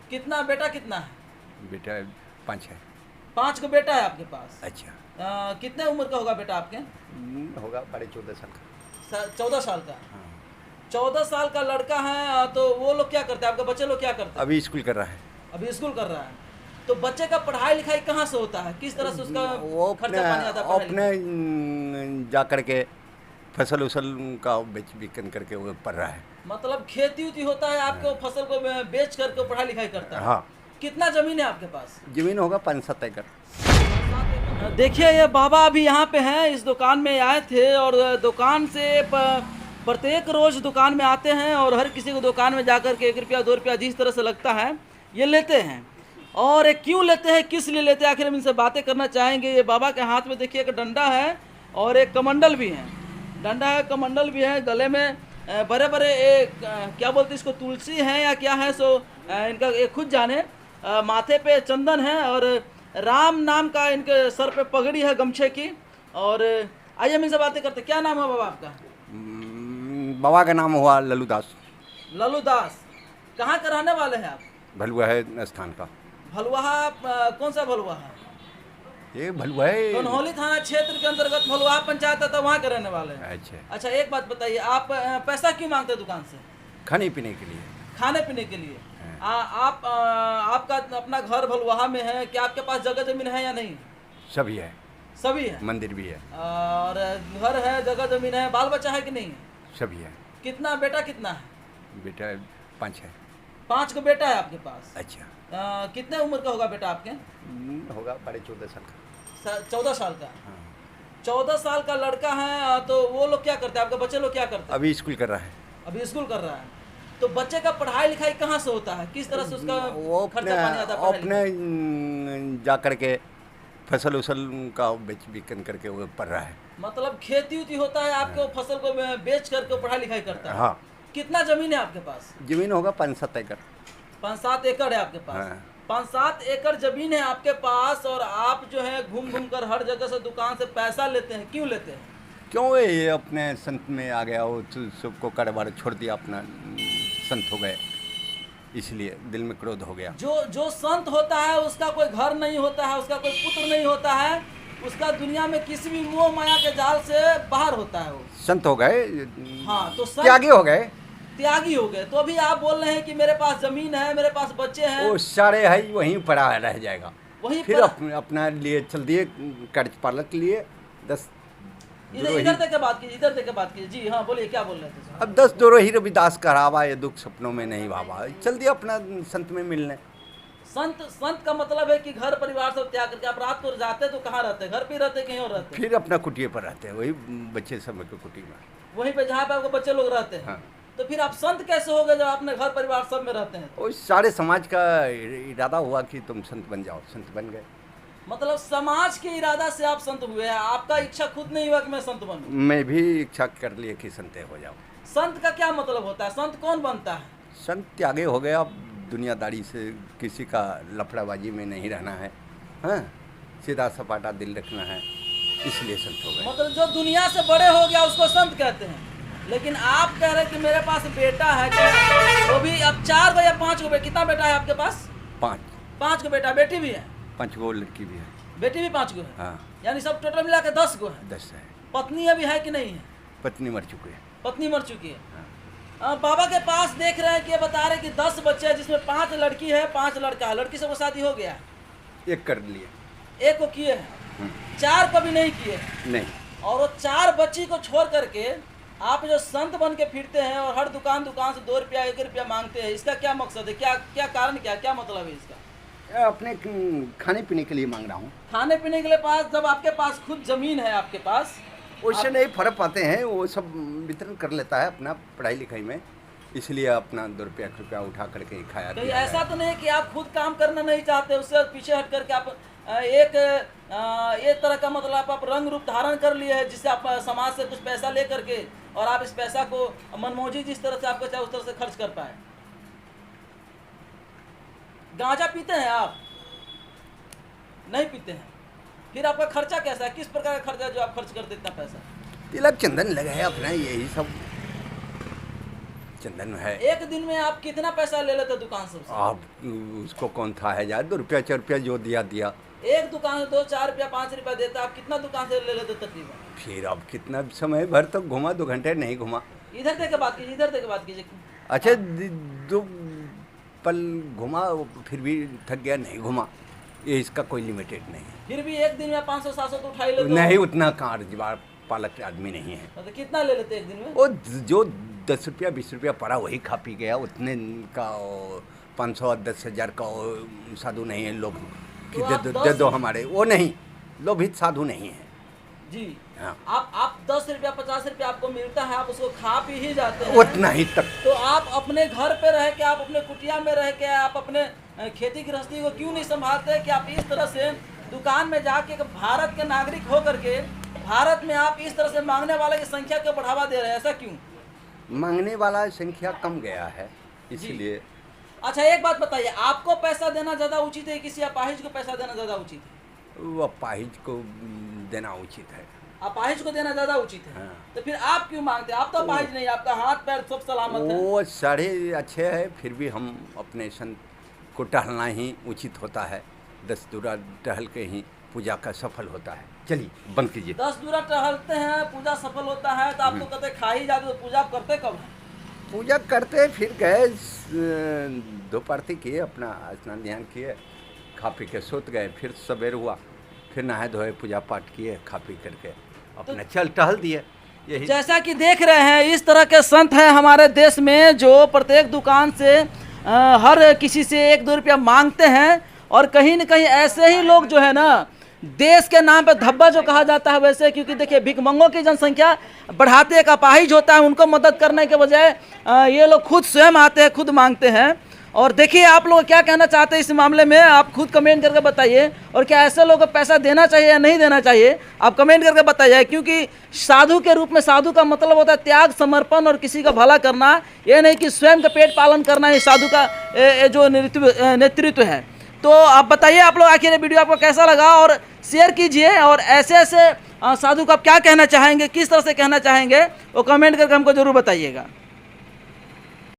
कितना बेटा कितना है? बेटा 5 है। 5 को बेटा है आपके पास। अच्छा। कितने उम्र का होगा बेटा आपके? होगा 14.5 साल का। 14 साल का। हाँ। 14 साल का लड़का है, तो वो लोग क्या करते हैं, आपके बच्चे लोग क्या करते हैं? अभी स्कूल कर रहा है। अभी स्कूल कर रहा है। तो बच्चे का पढ़ाई लिखाई कहाँ से होता है, किस तरह से उसका वो खर्चा पानी आता है पढ़ाई अपने लिखाई? जा करके फसल उसल का बेच बिकन करके वो पढ़ रहा है। मतलब खेती उती होता है आपके, वो फसल को बेच करके पढ़ाई लिखाई करता है। हाँ। कितना जमीन है आपके पास? जमीन होगा 5-7 एकड़। देखिए ये बाबा अभी यहाँ पे हैं, इस दुकान में आए थे और दुकान से प्रत्येक रोज दुकान में आते हैं और हर किसी को दुकान में जाकर के 1 रुपया 2 रुपया जिस तरह से लगता है ये लेते हैं। और ये क्यों लेते हैं, किस लिए लेते हैं, आखिर हम इनसे बातें करना चाहेंगे। ये बाबा के हाथ में देखिए एक डंडा है और एक कमंडल भी है। डंडा है, कमंडल भी है, गले में बड़े बड़े क्या बोलते हैं इसको, तुलसी है या क्या है, सो इनका ये खुद जाने। माथे पे चंदन है और राम नाम का इनके सर पे पगड़ी है गमछे की। और आइए हम इनसे बातें करते। क्या नाम है बाबा आपका? बाबा का नाम हुआ लल्लू दास। लल्लू दास। कहाँ के रहने वाले हैं आप? भलुआ है स्थान का। भलुआ। कौन सा भलुआ है? ये भलुआ है। कन्हौली थाना क्षेत्र के अंतर्गत भलुआ पंचायत है, तो वहाँ के रहने वाले हैं। अच्छा। अच्छा एक बात बताइए, आप पैसा क्यों मांगते हैं दुकान से? खाने पीने के लिए। खाने पीने के लिए। आपका अपना घर भलुआ में है, क्या आपके पास जगह जमीन है या नहीं? सभी है। सभी है। मंदिर भी है और घर है, जगह जमीन है, बाल बच्चा है कि नहीं? सभी है। कितना बेटा कितना है? बेटा 5 है। 5 को बेटा है आपके पास। अच्छा। कितने उम्र का होगा बेटा आपके? होगा 14.5 साल का। 14 साल का। हाँ। 14 साल का लड़का है, तो वो लोग क्या करते हैं, आपके बच्चे लोग क्या करते हैं? अभी स्कूल कर रहा है। अभी स्कूल कर रहा है। तो बच्चे का पढ़ाई लिखाई कहाँ से होता है, किस तरह से उसका वो खर्चा पानी आता है पढ़ाई लिखाई? अपने जा करके फसल उसल का बेच बिकन करके वो पढ़ रहा है। मतलब खेती उती होता है आपके, वो फसल को बेच करके पढ़ाई लिखाई करता है। हाँ। कितना जमीन है आपके पास? जमीन होगा 5-7 एकड़। 5-7 एकड़ है आपके पास। हाँ। 5-7 एकड़ जमीन है आपके पास और आप जो है घूम घूम कर हर जगह से दुकान से पैसा लेते हैं, क्यों लेते हैं? क्यों ये अपने संत में आ गया, वो सबको कारोबार छोड़ दिया, अपना संत हो गए, इसलिए दिल में क्रोध हो गया। जो संत होता है उसका कोई घर नहीं होता है, उसका कोई पुत्र नहीं होता है, उसका दुनिया में किसी भी मोह माया के जाल से बाहर होता है वो। संत हो गए। हाँ, तो संत त्यागी हो गए। त्यागी हो गए। तो अभी आप बोल रहे हैं कि मेरे पास जमीन है, मेरे पास बच्चे हैं, वो सारे है वहीं पड़ा रह जाएगा। वहीं फिर पर अपना लिए चल दिए कर्ज पालन के लिए 10 इधर तक के बात कीजिए, इधर तक के बात कीजिए। जी हाँ, बोलिए क्या बोल रहे थे? अब 10 दोरही रविदास करावा, ये दुख सपनों में नहीं भावा, चल दिया अपना संत में मिलने। संत का मतलब है कि घर परिवार सब त्याग करके आप रात को जाते तो कहाँ रहते हैं? घर पे रहते कहीं और रहते? फिर अपना कुटिये पर रहते हैं, वही बच्चे समय के कुटी में, वहीं पे जहाँ पे आपके बच्चे लोग रहते हैं। हाँ। तो फिर आप संत कैसे हो गए जब अपने घर परिवार सब में रहते हैं? और सारे समाज का इरादा हुआ कि तुम संत बन जाओ, संत बन गए। मतलब समाज के इरादा से आप संत हुए हैं, आपका इच्छा खुद नहीं हुआ कि मैं संत बनूं? मैं भी इच्छा कर लिए कि संत हो जाओ। संत का क्या मतलब होता है, संत कौन बनता है? संत त्यागे हो गया, अब दुनियादारी से किसी का लफड़ाबाजी में नहीं रहना है, हाँ, सीधा सपाटा दिल रखना है, इसलिए संत हो गए। मतलब जो दुनिया से बड़े हो गया उसको संत कहते हैं। लेकिन आप कह रहे हैं कि मेरे पास बेटा है, क्या वो भी अब 4 गो या 5 गो? कितना बेटा है आपके पास? 5 गो बेटा, बेटी भी है? 5 गो लड़की भी है। बेटी भी 5 गो है? हाँ। यानी सब टोटल मिला के 10 गो है। 10 है। पत्नी अभी है कि नहीं है? पत्नी मर चुकी है। पत्नी मर चुकी है। बाबा के पास देख रहे हैं कि ये बता रहे हैं कि 10 बच्चे हैं, जिसमें 5 लड़की है 5 लड़का है। लड़की से वो शादी हो गया है? एक कर लिए। एक को किए हैं, 4 कभी नहीं किए नहीं। और वो 4 बच्ची को छोड़ करके आप जो संत बन के फिरते हैं और हर दुकान से 2 रुपया 1 रुपया मांगते हैं, इसका क्या मकसद है, क्या कारण, क्या मतलब है इसका? अपने खाने पीने के लिए मांग रहा हूँ। खाने पीने के लिए पास, जब आपके पास खुद जमीन है आपके पास, वैसे नहीं फर्क पाते हैं, वो सब वितरण कर लेता है अपना पढ़ाई लिखाई में, इसलिए अपना 2 रुपया 1 रुपया उठा करके खाया। कहीं ऐसा तो नहीं कि आप खुद काम करना नहीं चाहते, उससे पीछे हट करके आप एक तरह का मतलब आप रंग रूप धारण कर लिए है, जिससे आप समाज से कुछ पैसा ले करके और आप इस पैसा को मनमौजी जिस तरह से आपको चाहे उस तरह से खर्च कर पाए। गांजा पीते हैं आप? नहीं पीते हैं। फिर आपका खर्चा कैसा है, किस प्रकार का खर्चा है जो आप खर्च करते इतना पैसा? तिलक चंदन लगा है अपना, यही सब चंदन है। एक दिन में आप कितना पैसा ले लेते दुकान से उससे? आप उसको कौन था है यार, 2 रुपया 4 रुपया जो दिया। एक दुकान से 2 4 रुपया 5 रुपया देता, आप कितना दुकान से ले लेते तकरीबन? फिर अब कितना समय भर तक घुमा, 2 घंटे नहीं घुमा। इधर दे के बात कीजिए, इधर दे के बात कीजिए। अच्छा 2 पल घुमा, फिर भी थक गया, नहीं घुमा। ये इसका कोई लिमिटेड नहीं है। फिर भी एक दिन में 500 700 तो उठा ही लेते हो? नहीं, उतना कार पालक आदमी नहीं है। तो कितना ले लेते एक दिन में? वो जो 10 रुपया 20 रुपया पड़ा वही खा पी गया, उतने का 500 और 10,000 का साधु नहीं है। लोग कि तो दे दो हमारे, वो नहीं, लोभित साधु नहीं है जी। हाँ। आप 10 रुपया 50 रुपया आपको मिलता है, आप उसको खा पी ही जाते हैं, उतना ही तक। तो आप अपने घर पे रह के, आप अपने कुटिया में रह के, आप अपने खेती गृहस्थी को क्यों नहीं संभालते कि आप इस तरह से दुकान में जाके भारत के नागरिक हो करके भारत में आप इस तरह से मांगने वाले की संख्या को बढ़ावा दे रहे हैं? ऐसा क्यों? मांगने वाला संख्या कम गया है इसलिए। अच्छा एक बात बताइए, आपको पैसा देना ज़्यादा उचित है, किसी अपाहिज को पैसा देना ज़्यादा उचित है? वो अपाहिज को देना उचित है। अपाहिज को देना ज़्यादा उचित है? हाँ। तो फिर आप क्यों मांगते हैं? आप तो अपाहिज नहीं, आपका हाथ पैर सब सलामत है। वो साढ़े अच्छे है, फिर भी हम अपने संत को टहलना ही उचित होता है। 10 दूरा टहल के ही पूजा का सफल होता है। चलिए बंद कीजिए। 10 दूरा टहलते हैं, पूजा सफल होता है, तो आप तो कहते खा ही जाते, तो पूजा आप करते कब हैं? पूजा करते, फिर गए दोपहर किए, अपना स्नान ध्यान किए, खा पी के सोत गए, फिर सवेर हुआ, फिर नहाए धोए पूजा पाठ किए, खा पी करके अपने चल टहल दिए। यही जैसा कि देख रहे हैं, इस तरह के संत हैं हमारे देश में जो प्रत्येक दुकान से हर किसी से 1-2 रुपया मांगते हैं, और कहीं न कहीं ऐसे ही लोग जो है ना, देश के नाम पे धब्बा जो कहा जाता है वैसे, क्योंकि देखिए भिखमंगों की जनसंख्या बढ़ाते एक अपाहिज होता है, उनको मदद करने के बजाय ये लोग खुद स्वयं आते हैं, खुद मांगते हैं। और देखिए आप लोग क्या कहना चाहते हैं इस मामले में, आप खुद कमेंट करके बताइए। और क्या ऐसे लोगों को पैसा देना चाहिए या नहीं देना चाहिए, आप कमेंट करके बताइए। क्योंकि साधु के रूप में, साधु का मतलब होता है त्याग, समर्पण और किसी का भला करना। ये नहीं कि स्वयं का पेट पालन करना ही साधु का जो नेतृत्व है। तो आप बताइए आप लोग आखिर ये वीडियो आपको कैसा लगा, और शेयर कीजिए। और ऐसे ऐसे साधु को आप क्या कहना चाहेंगे, किस तरह से कहना चाहेंगे, वो कमेंट करके हमको ज़रूर बताइएगा।